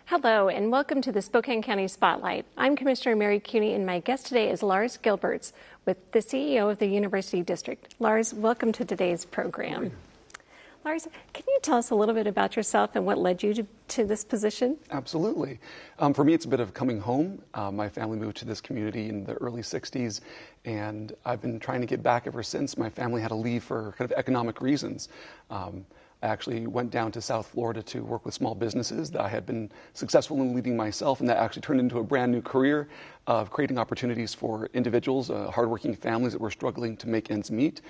Hello, and welcome to the Spokane County Spotlight. I'm Commissioner Mary Kuney, and my guest today is Lars Gilberts, with the CEO of the University District. Lars, welcome to today's program. Lars, can you tell us a little bit about yourself and what led you to this position? Absolutely. For me, it's a bit of coming home. My family moved to this community in the early 60s, and I've been trying to get back ever since. My family had to leave for kind of economic reasons. I actually went down to South Florida to work with small businesses that I had been successful in leading myself, and that actually turned into a brand new career of creating opportunities for individuals, hardworking families that were struggling to make ends meet,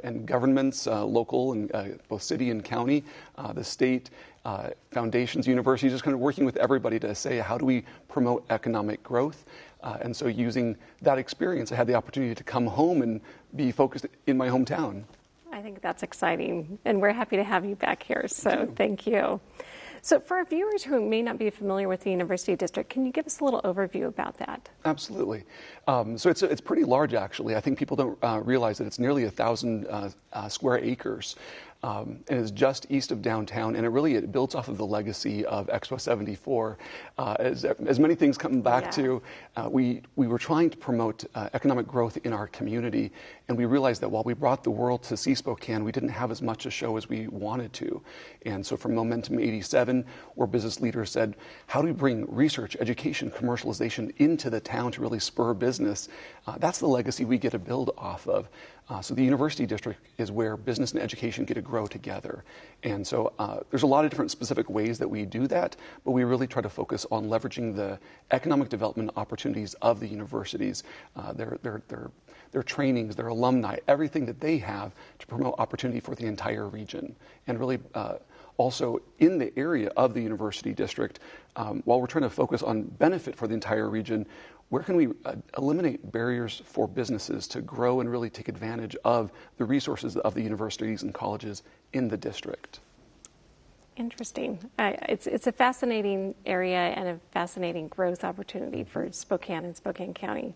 and governments, local and both city and county, the state, foundations, universities, just kind of working with everybody to say, how do we promote economic growth? And so using that experience, I had the opportunity to come home and be focused in my hometown. I think that's exciting, and we're happy to have you back here, so thank you. So for our viewers who may not be familiar with the University District, can you give us a little overview about that? Absolutely. So it's pretty large, actually. I think people don't realize that it's nearly 1,000 square acres. And it's just east of downtown, and it builds off of the legacy of Expo 74. As many things come back to, we were trying to promote economic growth in our community, and we realized that while we brought the world to see Spokane, we didn't have as much to show as we wanted to. And so from Momentum 87, where business leaders said, how do we bring research, education, commercialization into the town to really spur business? That's the legacy we get to build off of. So the University District is where business and education get to grow together. And so there's a lot of different specific ways that we do that, but we really try to focus on leveraging the economic development opportunities of the universities, their trainings, their alumni, everything that they have to promote opportunity for the entire region. And really also in the area of the University District, while we're trying to focus on benefit for the entire region, where can we eliminate barriers for businesses to grow and really take advantage of the resources of the universities and colleges in the district? Interesting. It's a fascinating area and a fascinating growth opportunity for Spokane and Spokane County.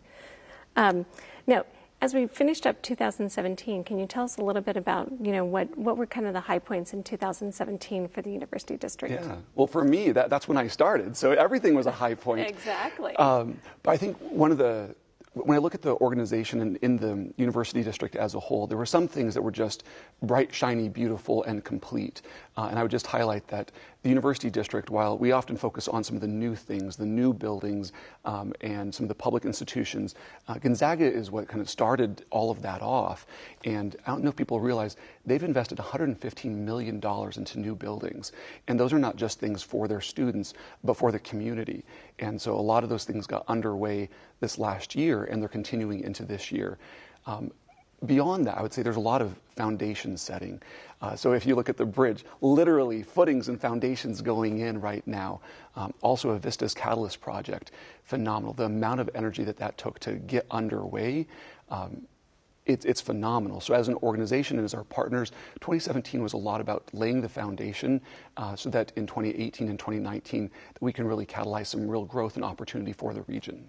Now, as we finished up 2017, can you tell us a little bit about, what were kind of the high points in 2017 for the University District? Yeah, well, for me, that's when I started, so everything was a high point. Exactly. But I think when I look at the organization and in the University District as a whole, there were some things that were just bright, shiny, beautiful, and complete. And I would just highlight that the University District, while we often focus on some of the new things, the new buildings, and some of the public institutions, Gonzaga is what kind of started all of that off. And I don't know if people realize they've invested $115 million into new buildings. And those are not just things for their students, but for the community. And so a lot of those things got underway this last year, and they're continuing into this year. Beyond that, I would say there's a lot of foundation setting. So if you look at the bridge, literally footings and foundations going in right now. Also a Vistas Catalyst project, phenomenal. The amount of energy that took to get underway, it's phenomenal. So as an organization and as our partners, 2017 was a lot about laying the foundation so that in 2018 and 2019 that we can really catalyze some real growth and opportunity for the region.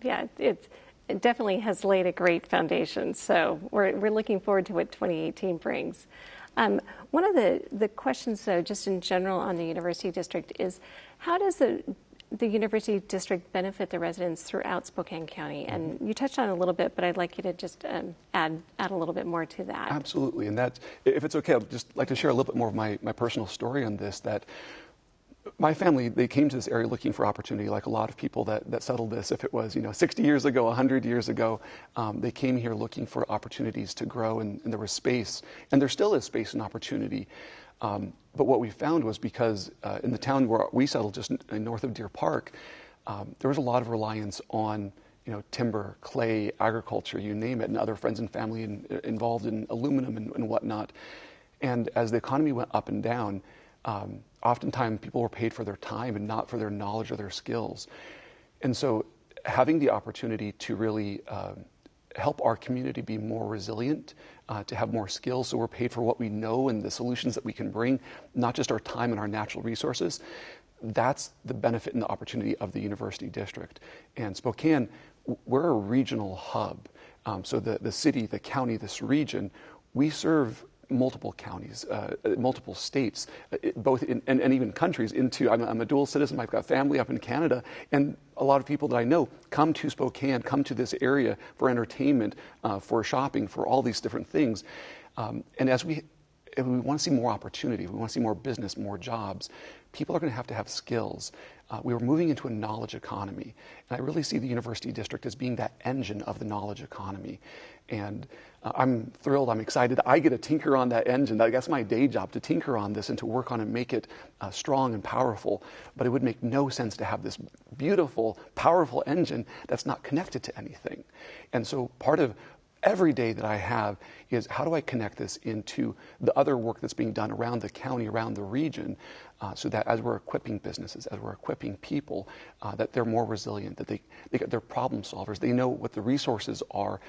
Yeah, it definitely has laid a great foundation, so we're looking forward to what 2018 brings. One of the questions, though, just in general on the University District is, how does the University District benefit the residents throughout Spokane County? And you touched on it a little bit, but I'd like you to just add a little bit more to that. Absolutely, and that, if it's okay, I'd just like to share a little bit more of my personal story on this, that my family, they came to this area looking for opportunity, like a lot of people that settled this. If it was, 60 years ago, 100 years ago, they came here looking for opportunities to grow, and there was space, and there still is space and opportunity. But what we found was because in the town where we settled, just north of Deer Park, there was a lot of reliance on timber, clay, agriculture, you name it, and other friends and family involved in aluminum and whatnot. And as the economy went up and down, oftentimes people were paid for their time and not for their knowledge or their skills. And so having the opportunity to really help our community be more resilient, to have more skills so we're paid for what we know and the solutions that we can bring, not just our time and our natural resources, that's the benefit and the opportunity of the University District. And Spokane, we're a regional hub. So the city, the county, this region, we serve multiple counties, multiple states, both and even countries. I'm a dual citizen. I've got family up in Canada, and a lot of people that I know come to Spokane, come to this area for entertainment, for shopping, for all these different things. And as we want to see more opportunity, we want to see more business, more jobs, people are going to have skills. We were moving into a knowledge economy, and I really see the University District as being that engine of the knowledge economy. And I'm thrilled, I'm excited. I get to tinker on that engine. That's my day job, to tinker on this and to work on and make it strong and powerful. But it would make no sense to have this beautiful, powerful engine that's not connected to anything. And so part of every day that I have is, how do I connect this into the other work that's being done around the county, around the region, so that as we're equipping businesses, as we're equipping people, that they're more resilient, that they're problem solvers, they know what the resources are,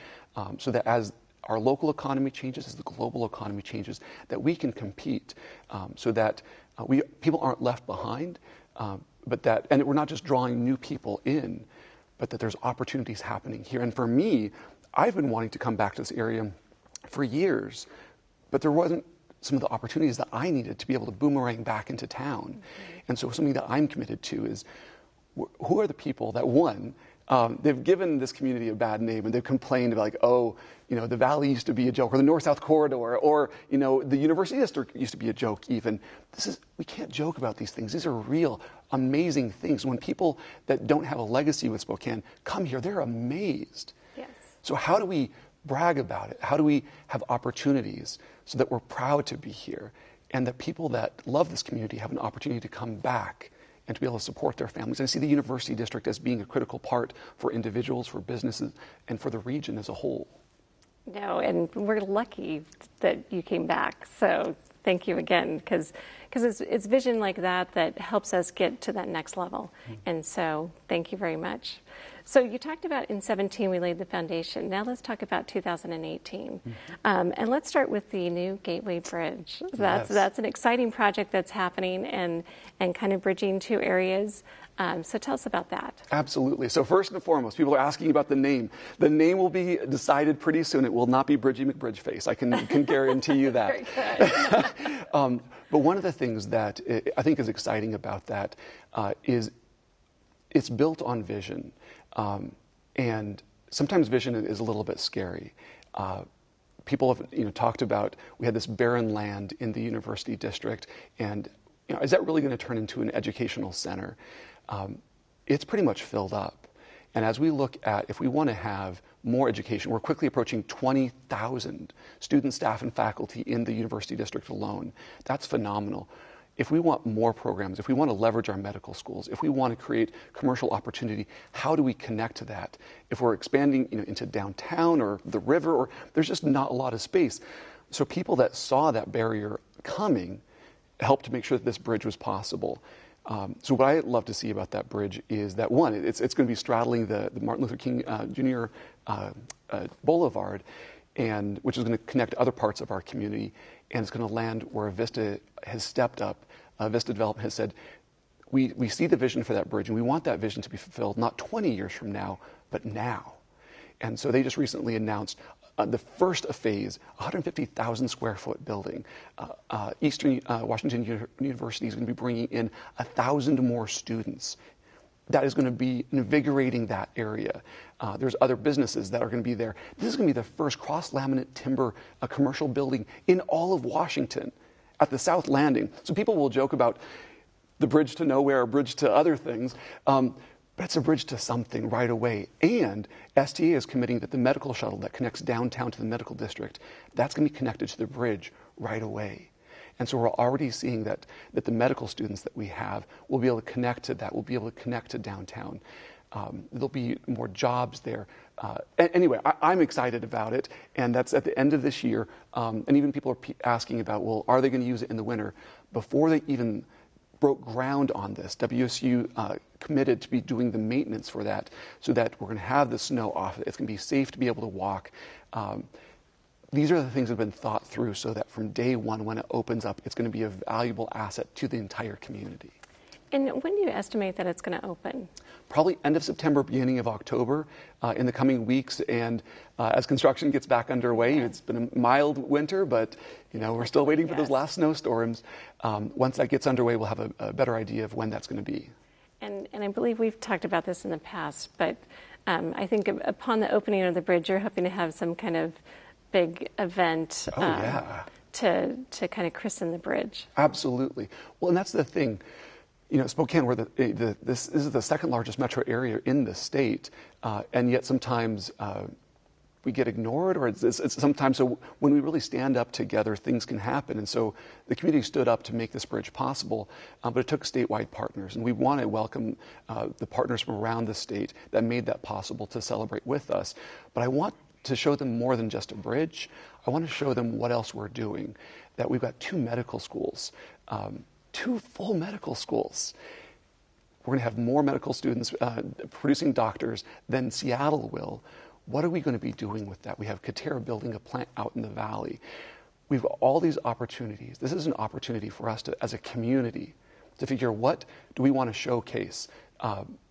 so that as our local economy changes, as the global economy changes, that we can compete, so that people aren't left behind, and we're not just drawing new people in, but that there's opportunities happening here. And for me, I've been wanting to come back to this area for years, but there wasn't some of the opportunities that I needed to be able to boomerang back into town. And so something that I'm committed to is, who are the people that, one, they've given this community a bad name, and they've complained about, like, oh, the Valley used to be a joke, or the North-South Corridor, or, the University District used to be a joke even. We can't joke about these things. These are real, amazing things. When people that don't have a legacy with Spokane come here, they're amazed. Yes. So how do we brag about it? How do we have opportunities so that we're proud to be here, and that people that love this community have an opportunity to come back and to be able to support their families? I see the University District as being a critical part for individuals, for businesses, and for the region as a whole. No, and we're lucky that you came back. So thank you again, because it's vision like that helps us get to that next level. Mm-hmm. And so thank you very much. So you talked about in 2017 we laid the foundation. Now let's talk about 2018. Mm-hmm. And let's start with the new Gateway Bridge. That's an exciting project that's happening and kind of bridging two areas. So tell us about that. Absolutely. So first and foremost, people are asking about the name. The name will be decided pretty soon. It will not be Bridgie McBridgeface. I can guarantee you that. Very good. But one of the things that I think is exciting about that is it's built on vision. And sometimes vision is a little bit scary. People have talked about, we had this barren land in the University District, and is that really going to turn into an educational center? It's pretty much filled up. And as we look at, if we want to have more education, we're quickly approaching 20,000 students, staff, and faculty in the University District alone. That's phenomenal. If we want more programs, if we want to leverage our medical schools, if we want to create commercial opportunity, how do we connect to that? If we're expanding into downtown or the river, or there's just not a lot of space. So people that saw that barrier coming helped to make sure that this bridge was possible. So what I'd love to see about that bridge is that, one, it's going to be straddling the Martin Luther King Jr. Boulevard, which is going to connect other parts of our community, and it's going to land where Vista has stepped up. Vista Development has said, we see the vision for that bridge, and we want that vision to be fulfilled not 20 years from now, but now. And so they just recently announced the first phase, 150,000 square foot building. Eastern Washington University is going to be bringing in 1,000 more students. That is going to be invigorating that area. There's other businesses that are going to be there. This is going to be the first cross-laminate timber commercial building in all of Washington at the South Landing. So people will joke about the bridge to nowhere, a bridge to other things, but it's a bridge to something right away. And STA is committing that the medical shuttle that connects downtown to the medical district, that's going to be connected to the bridge right away. And so we're already seeing that the medical students that we have will be able to connect to that, will be able to connect to downtown. There'll be more jobs there. Anyway, I'm excited about it, and that's at the end of this year. And even people are asking about, well, are they going to use it in the winter? Before they even broke ground on this, WSU committed to be doing the maintenance for that, so that we're going to have the snow off it. It's going to be safe to be able to walk. These are the things that have been thought through, so that from day one, when it opens up, it's going to be a valuable asset to the entire community. And when do you estimate that it's going to open? Probably end of September, beginning of October, in the coming weeks. And as construction gets back underway, it's been a mild winter, but we're still waiting for those last snowstorms. Once that gets underway, we'll have a better idea of when that's going to be. And I believe we've talked about this in the past, but I think upon the opening of the bridge, you're hoping to have some kind of big event to kind of christen the bridge. Absolutely. Well, and that's the thing. Spokane, this is the second largest metro area in the state, and yet sometimes we get ignored, or it's sometimes so when we really stand up together, things can happen. And so the community stood up to make this bridge possible, but it took statewide partners, and we want to welcome the partners from around the state that made that possible to celebrate with us. But I want to show them more than just a bridge. I want to show them what else we're doing, that we've got 2 medical schools, 2 full medical schools. We're going to have more medical students producing doctors than Seattle will. What are we going to be doing with that? We have Katerra building a plant out in the valley. We've got all these opportunities. This is an opportunity for us to, as a community, to figure what do we want to showcase,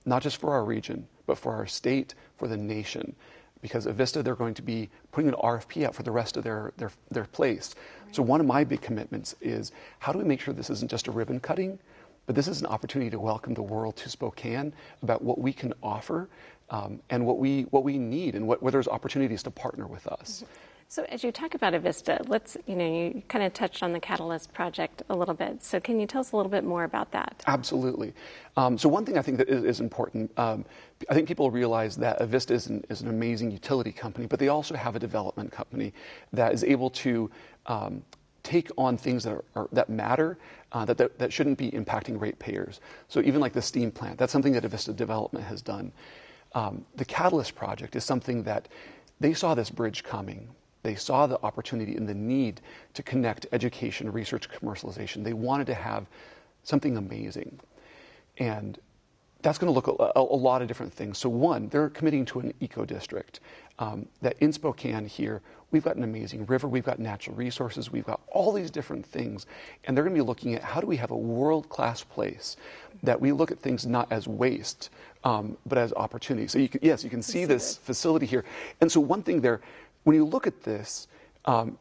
not just for our region, but for our state, for the nation. Because at Vista, they're going to be putting an RFP out for the rest of their place. Right. So one of my big commitments is, how do we make sure this isn't just a ribbon cutting, but this is an opportunity to welcome the world to Spokane about what we can offer and what we need, and where there's opportunities to partner with us. Mm-hmm. So as you talk about Avista, you kind of touched on the Catalyst project a little bit. So can you tell us a little bit more about that? Absolutely. So one thing I think that is important, I think people realize that Avista is an amazing utility company, but they also have a development company that is able to take on things that matter, that shouldn't be impacting ratepayers. So even like the steam plant, that's something that Avista Development has done. The Catalyst project is something that they saw this bridge coming. They saw the opportunity and the need to connect education, research, commercialization. They wanted to have something amazing. And that's going to look a lot of different things. So one, they're committing to an eco-district. That in Spokane here, we've got an amazing river, we've got natural resources, we've got all these different things. And they're going to be looking at, how do we have a world-class place that we look at things not as waste, but as opportunity. So you can see this facility here. And so one thing there, when you look at this,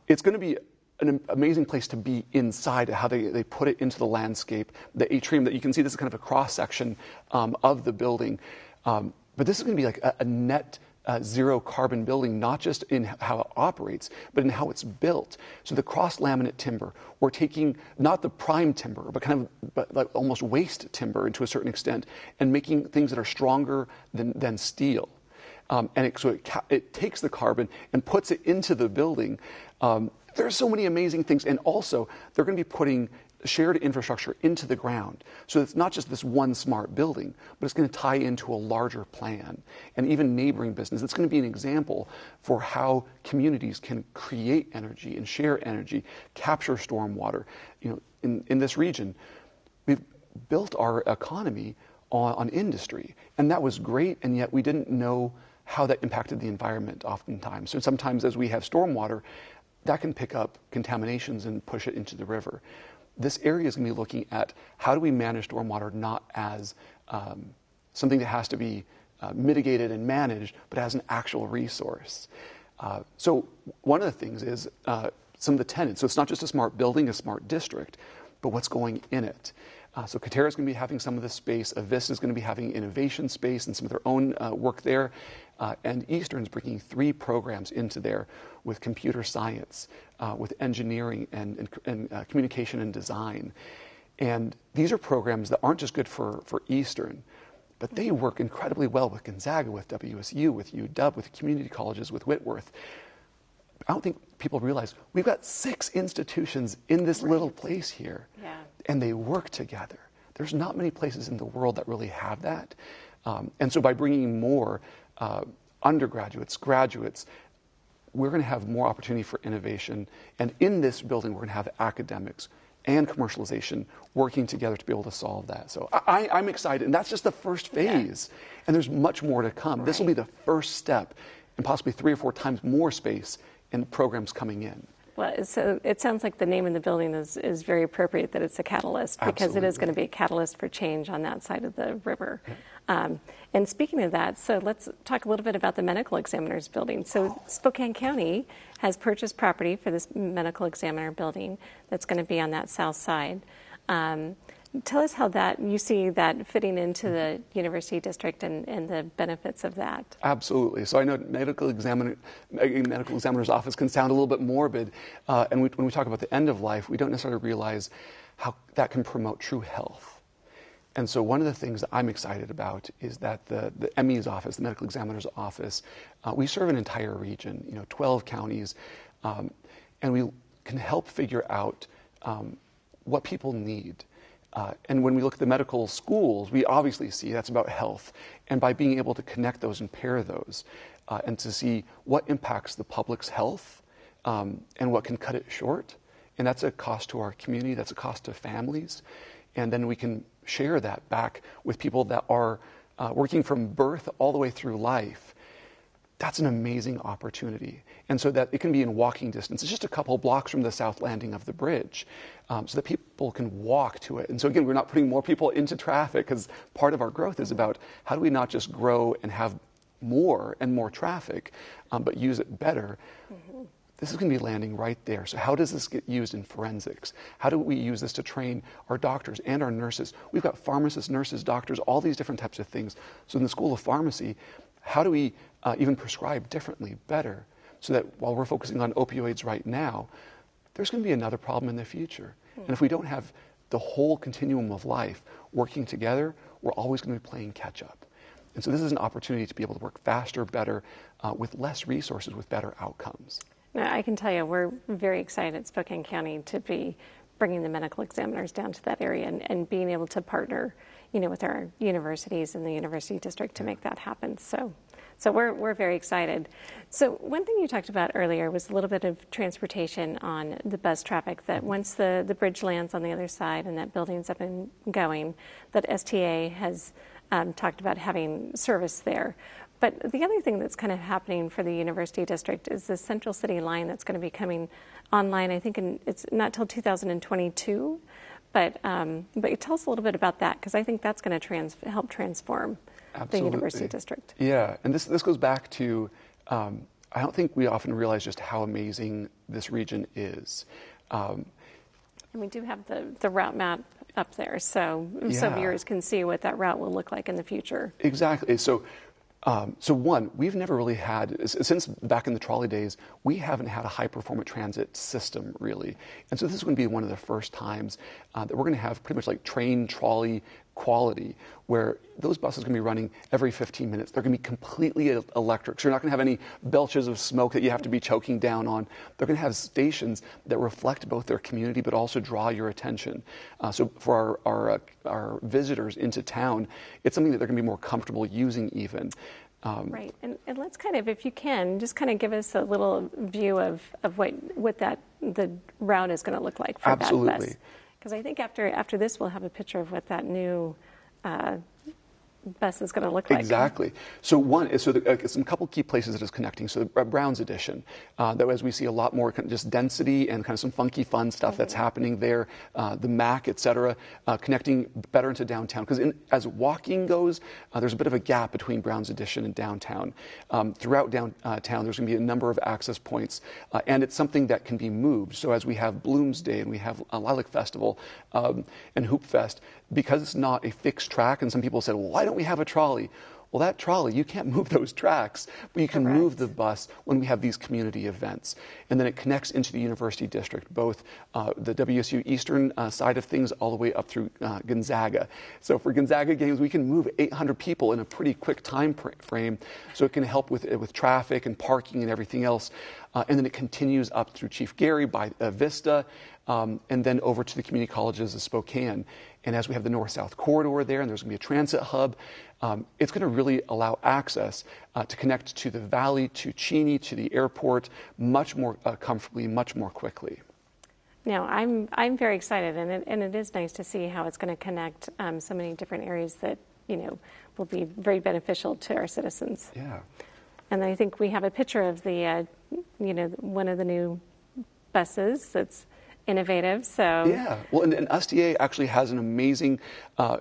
it's going to be an amazing place to be inside, how they put it into the landscape. The atrium that you can see, this is kind of a cross-section of the building. But this is going to be like a net zero carbon building, not just in how it operates, but in how it's built. So the cross-laminate timber, we're taking not the prime timber, but like almost waste timber to a certain extent, and making things that are stronger than steel. It takes the carbon and puts it into the building. There are so many amazing things. And also, they're going to be putting shared infrastructure into the ground. So it's not just this one smart building, but it's going to tie into a larger plan. And even neighboring business, it's going to be an example for how communities can create energy and share energy, capture stormwater. In this region, we've built our economy on industry. And that was great, and yet we didn't know how that impacted the environment oftentimes. So sometimes as we have stormwater, that can pick up contaminations and push it into the river. This area is going to be looking at, how do we manage stormwater not as something that has to be mitigated and managed, but as an actual resource. So one of the things is some of the tenants. So it's not just a smart building, a smart district, but what's going in it. So Katerra is going to be having some of this space. Avista is going to be having innovation space and some of their own work there. And Eastern's bringing 3 programs into there with computer science, with engineering and communication and design. And these are programs that aren't just good for Eastern, but they work incredibly well with Gonzaga, with WSU, with UW, with community colleges, with Whitworth. I don't think people realize we've got 6 institutions in this little place here, and they work together. There's not many places in the world that really have that. And so by bringing more undergraduates, graduates, we're going to have more opportunity for innovation. And in this building, we're going to have academics and commercialization working together to be able to solve that. So I'm excited. And that's just the first phase. Yeah. And there's much more to come. Right. This will be the first step, and possibly 3 or 4 times more space and programs coming in. Well, so it sounds like the name of the building is very appropriate, that it's a catalyst, because it is going to be a catalyst for change on that side of the river. And speaking of that, so let's talk a little bit about the medical examiner's building. So Spokane County has purchased property for this medical examiner building that's going to be on that south side. Tell us how you see that fitting into the university district and the benefits of that. Absolutely. So I know medical examiner's office can sound a little bit morbid, and when we talk about the end of life, we don't necessarily realize how that can promote true health. And so one of the things that I'm excited about is that the ME's office, the medical examiner's office, we serve an entire region, 12 counties, and we can help figure out what people need. And when we look at the medical schools, we obviously see that's about health. And by being able to connect those and pair those, and to see what impacts the public's health, and what can cut it short, and that's a cost to our community, that's a cost to families, and then we can share that back with people that are working from birth all the way through life. That's an amazing opportunity. And so that it can be in walking distance. It's just a couple blocks from the south landing of the bridge, so that people can walk to it. And so again, we're not putting more people into traffic, because part of our growth is about how do we not just grow and have more and more traffic, but use it better. Mm-hmm. This is going to be landing right there. So how does this get used in forensics? How do we use this to train our doctors and our nurses? We've got pharmacists, nurses, doctors, all these different types of things. So in the School of Pharmacy, how do we even prescribe differently, better, so that while we're focusing on opioids right now, there's going to be another problem in the future. And if we don't have the whole continuum of life working together, we're always going to be playing catch up. And so this is an opportunity to be able to work faster, better, with less resources, with better outcomes. Now, I can tell you, we're very excited at Spokane County to be bringing the medical examiners down to that area and being able to partner, with our universities and the university district to make that happen. So we're very excited. So one thing you talked about earlier was a little bit of transportation on the bus traffic, that once the bridge lands on the other side and that building's up and going, that STA has talked about having service there. But the other thing that's kind of happening for the university district is the Central City line that's going to be coming online, I think it's not till 2022. But tell us a little bit about that, because I think that's going to help transform Absolutely. The university district. Yeah, and this goes back to, I don't think we often realize just how amazing this region is. And we do have the route map up there, so viewers can see what that route will look like in the future. Exactly. So one, we've never really had, since back in the trolley days, we haven't had a high-performance transit system, really. And so this is going to be one of the first times that we're going to have pretty much like train trolley quality, where those buses are going to be running every 15 minutes. They're going to be completely electric. So you're not going to have any belches of smoke that you have to be choking down on. They're going to have stations that reflect both their community but also draw your attention. So for our visitors into town, it's something that they're going to be more comfortable using even. Right. And let's kind of, if you can, just kind of give us a little view of what the route is going to look like for Absolutely. That bus. Because I think after this, we'll have a picture of what that new bus is going to look like. Exactly. So some couple key places that is connecting. So Brown's Edition, that as we see a lot more just density and kind of some funky fun stuff that's happening there, the MAC, et cetera, connecting better into downtown. Because as walking goes, there's a bit of a gap between Brown's Edition and downtown. Throughout downtown, there's going to be a number of access points, and it's something that can be moved. So as we have Bloom's Day and we have a Lilac Festival and Hoop Fest, because it's not a fixed track, and some people said, well, why don't we have a trolley? Well, that trolley, you can't move those tracks, but you can move the bus when we have these community events. And then it connects into the university district, both the WSU Eastern side of things all the way up through Gonzaga. So for Gonzaga games, we can move 800 people in a pretty quick time frame, so it can help with traffic and parking and everything else. And then it continues up through Chief Gary by Vista, and then over to the community colleges of Spokane. And as we have the north-south corridor there, and there's going to be a transit hub, it's going to really allow access to connect to the valley, to Cheney, to the airport, much more comfortably, much more quickly. Now, I'm very excited, and it is nice to see how it's going to connect so many different areas that will be very beneficial to our citizens. Yeah. And I think we have a picture of the one of the new buses. That's innovative. So yeah, well, and SDA actually has an amazing.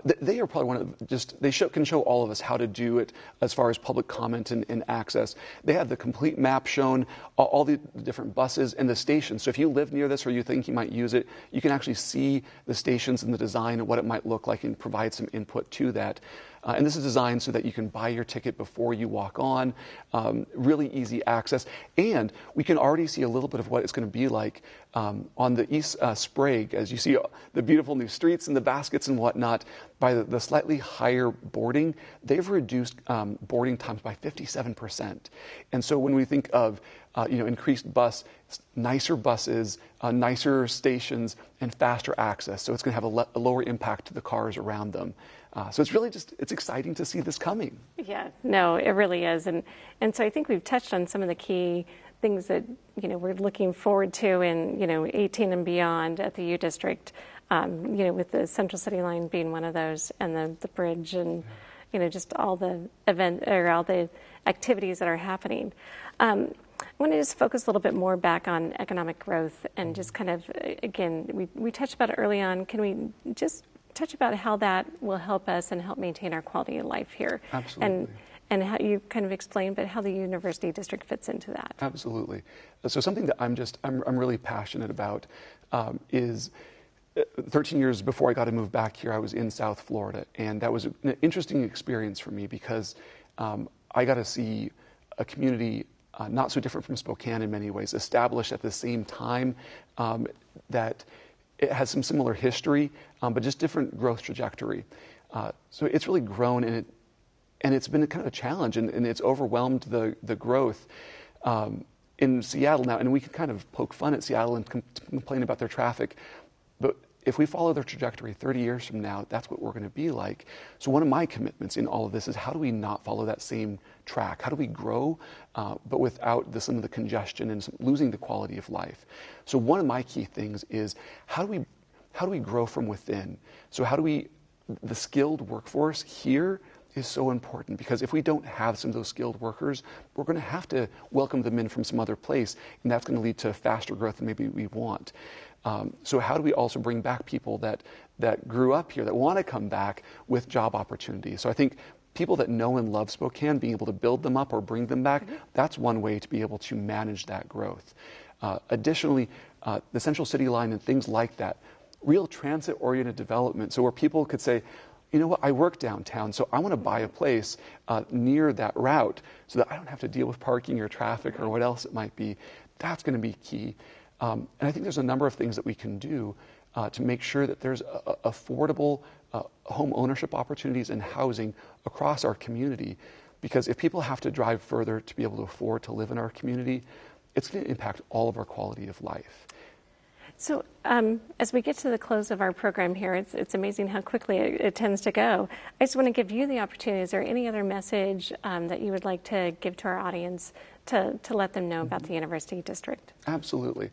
They are probably one of can show all of us how to do it as far as public comment and access. They have the complete map shown, all the different buses and the stations. So if you live near this or you think you might use it, you can actually see the stations and the design and what it might look like and provide some input to that. And this is designed so that you can buy your ticket before you walk on, really easy access. And we can already see a little bit of what it's going to be like on the East Sprague, as you see the beautiful new streets and the baskets and whatnot. By the slightly higher boarding, they've reduced boarding times by 57%. And so when we think of increased nicer buses, nicer stations, and faster access, so it's going to have a lower impact to the cars around them. So it's really it's exciting to see this coming. Yeah, no, it really is. And so I think we've touched on some of the key things that, we're looking forward to in, 18 and beyond at the U District, with the Central City Line being one of those, and the bridge, and, just all the all the activities that are happening. I want to just focus a little bit more back on economic growth and just kind of, again, we touched about it early on. Can we just touch about how that will help us and help maintain our quality of life here? Absolutely. And how you kind of explained, but how the University District fits into that. Absolutely. So something that I'm really passionate about is 13 years before I got to move back here, I was in South Florida, and that was an interesting experience for me because I got to see a community not so different from Spokane in many ways, established at the same time, that it has some similar history, but just different growth trajectory. So it's really grown, and it's been kind of a challenge, and it's overwhelmed the growth in Seattle now. And we can kind of poke fun at Seattle and complain about their traffic, but if we follow their trajectory 30 years from now, that's what we're going to be like. So one of my commitments in all of this is, how do we not follow that same track? How do we grow, but without some of the congestion and losing the quality of life? So one of my key things is, how do we grow from within? So the skilled workforce here is so important, because if we don't have some of those skilled workers, we're going to have to welcome them in from some other place, and that's going to lead to faster growth than maybe we want. So how do we also bring back people that grew up here, that want to come back with job opportunities? So I think people that know and love Spokane, being able to build them up or bring them back, that's one way to be able to manage that growth. Additionally, the Central City Line and things like that, real transit-oriented development, so where people could say, you know what, I work downtown, so I want to buy a place near that route so that I don't have to deal with parking or traffic or what else it might be. That's going to be key. And I think there's a number of things that we can do to make sure that there's affordable home ownership opportunities and housing across our community. Because if people have to drive further to be able to afford to live in our community, it's going to impact all of our quality of life. So as we get to the close of our program here, it's amazing how quickly it tends to go. I just want to give you the opportunity. Is there any other message that you would like to give to our audience to let them know about the University District? Absolutely.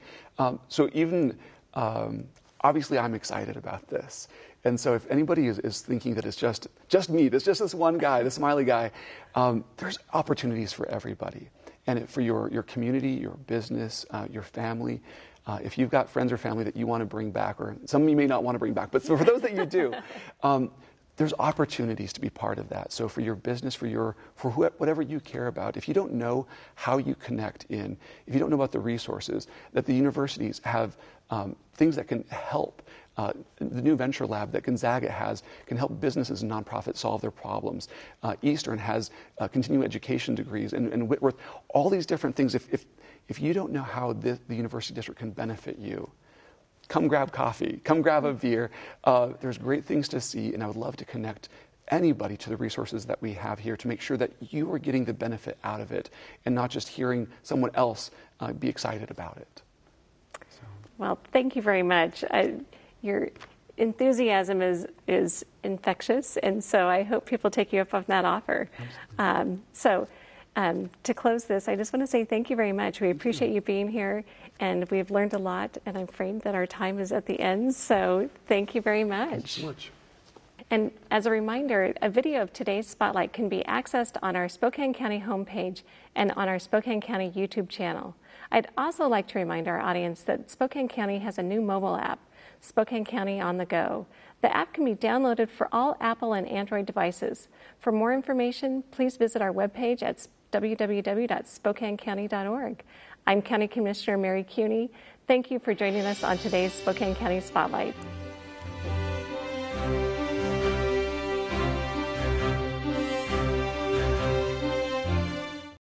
So even, obviously I'm excited about this. And so if anybody is thinking that it's just me, it's just this one guy, the smiley guy, there's opportunities for everybody. And for your community, your business, your family. If you've got friends or family that you want to bring back, or some you may not want to bring back, but for those that you do, there's opportunities to be part of that. So for your business, whatever you care about, if you don't know how you connect in, if you don't know about the resources, that the universities have things that can help. The new venture lab that Gonzaga has can help businesses and nonprofits solve their problems. Eastern has continuing education degrees, and Whitworth, all these different things. If you don't know how the University District can benefit you, come grab coffee, come grab a beer. There's great things to see, and I would love to connect anybody to the resources that we have here to make sure that you are getting the benefit out of it and not just hearing someone else be excited about it. So. Well, thank you very much. Your enthusiasm is infectious, and so I hope people take you up on that offer. To close this, I just want to say thank you very much. We appreciate you being here, and we've learned a lot, and I'm afraid that our time is at the end, so thank you very much. Thank you so much. And as a reminder, a video of today's Spotlight can be accessed on our Spokane County homepage and on our Spokane County YouTube channel. I'd also like to remind our audience that Spokane County has a new mobile app, Spokane County on the Go. The app can be downloaded for all Apple and Android devices. For more information, please visit our webpage at www.spokanecounty.org. I'm County Commissioner Mary Kuney. Thank you for joining us on today's Spokane County Spotlight.